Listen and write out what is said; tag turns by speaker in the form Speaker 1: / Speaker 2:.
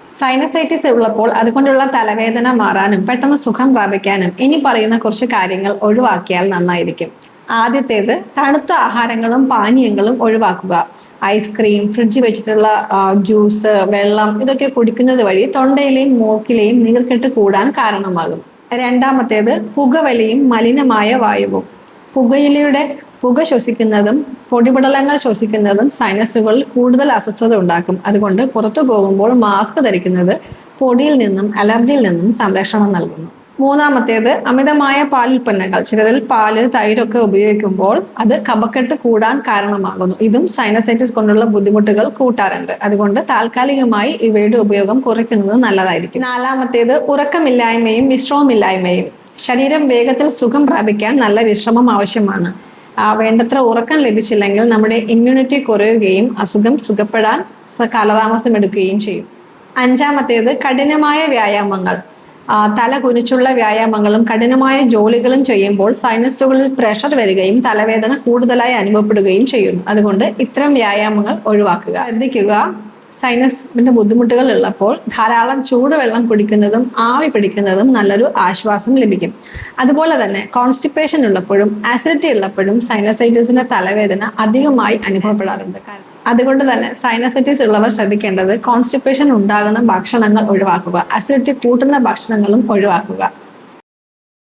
Speaker 1: Sinusitis ഉള്ളപ്പോൾ അതുകൊണ്ടുള്ള തലവേദന മാറാനും പെട്ടെന്ന് സുഖം പ്രാപിക്കാനും ഇനി പറയുന്ന കുറച്ച് കാര്യങ്ങൾ ഒഴിവാക്കിയാൽ നന്നായിരിക്കും. ആദ്യത്തേത്, തണുത്ത ആഹാരങ്ങളും പാനീയങ്ങളും ഒഴിവാക്കുക. ഐസ്ക്രീം, ഫ്രിഡ്ജ് വെച്ചിട്ടുള്ള ജ്യൂസ്, വെള്ളം ഇതൊക്കെ കുടിക്കുന്നത് വഴി തൊണ്ടയിലെയും മൂക്കിലെയും നീർക്കെട്ട് കൂടാൻ കാരണമാകും. രണ്ടാമത്തേത്, പുകവലിയും മലിനമായ വായുവും. പുക ശ്വസിക്കുന്നതും പൊടിപടലങ്ങൾ ശ്വസിക്കുന്നതും സൈനസുകളിൽ കൂടുതൽ അസ്വസ്ഥത ഉണ്ടാക്കും. അതുകൊണ്ട് പുറത്തു പോകുമ്പോൾ മാസ്ക് ധരിക്കുന്നത് പൊടിയിൽ നിന്നും അലർജിയിൽ നിന്നും സംരക്ഷണം നൽകുന്നു. മൂന്നാമത്തേത്, അമിതമായ പാലുൽപ്പന്നങ്ങൾ. ചിലരിൽ പാല്, തൈരൊക്കെ ഉപയോഗിക്കുമ്പോൾ അത് കഫക്കെട്ട് കൂടാൻ കാരണമാകുന്നു. ഇതും സൈനസൈറ്റിസ് കൊണ്ടുള്ള ബുദ്ധിമുട്ടുകൾ കൂട്ടാറുണ്ട്. അതുകൊണ്ട് താൽക്കാലികമായി ഇവയുടെ ഉപയോഗം കുറയ്ക്കുന്നത് നല്ലതായിരിക്കും. നാലാമത്തേത്, ഉറക്കമില്ലായ്മയും വിശ്രമമില്ലായ്മയും. ശരീരം വേഗത്തിൽ സുഖം പ്രാപിക്കാൻ നല്ല വിശ്രമം ആവശ്യമാണ്. വേണ്ടത്ര ഉറക്കം ലഭിച്ചില്ലെങ്കിൽ നമ്മുടെ ഇമ്മ്യൂണിറ്റി കുറയുകയും അസുഖം സുഖപ്പെടാൻ കാലതാമസം എടുക്കുകയും ചെയ്യും. അഞ്ചാമത്തേത്, കഠിനമായ വ്യായാമങ്ങൾ. തല കുനിച്ചുള്ള വ്യായാമങ്ങളും കഠിനമായ ജോലികളും ചെയ്യുമ്പോൾ സൈനസുകളിൽ പ്രഷർ വരികയും തലവേദന കൂടുതലായി അനുഭവപ്പെടുകയും ചെയ്യുന്നു. അതുകൊണ്ട് ഇത്തരം വ്യായാമങ്ങൾ ഒഴിവാക്കുക. ശ്രദ്ധിക്കുക, സൈനസിന്റെ ബുദ്ധിമുട്ടുകൾ ഉള്ളപ്പോൾ ധാരാളം ചൂടുവെള്ളം കുടിക്കുന്നതും ആവി പിടിക്കുന്നതും നല്ലൊരു ആശ്വാസം ലഭിക്കും. അതുപോലെ തന്നെ കോൺസ്റ്റിപ്പേഷൻ ഉള്ളപ്പോഴും ആസിഡിറ്റി ഉള്ളപ്പോഴും സൈനസൈറ്റിസിന്റെ തലവേദന അധികമായി അനുഭവപ്പെടാറുണ്ട്. അതുകൊണ്ട് തന്നെ സൈനസൈറ്റിസ് ഉള്ളവർ ശ്രദ്ധിക്കേണ്ടത് കോൺസ്റ്റിപ്പേഷൻ ഉണ്ടാകുന്ന ഭക്ഷണങ്ങൾ ഒഴിവാക്കുക, അസിഡിറ്റി കൂട്ടുന്ന ഭക്ഷണങ്ങളും ഒഴിവാക്കുക.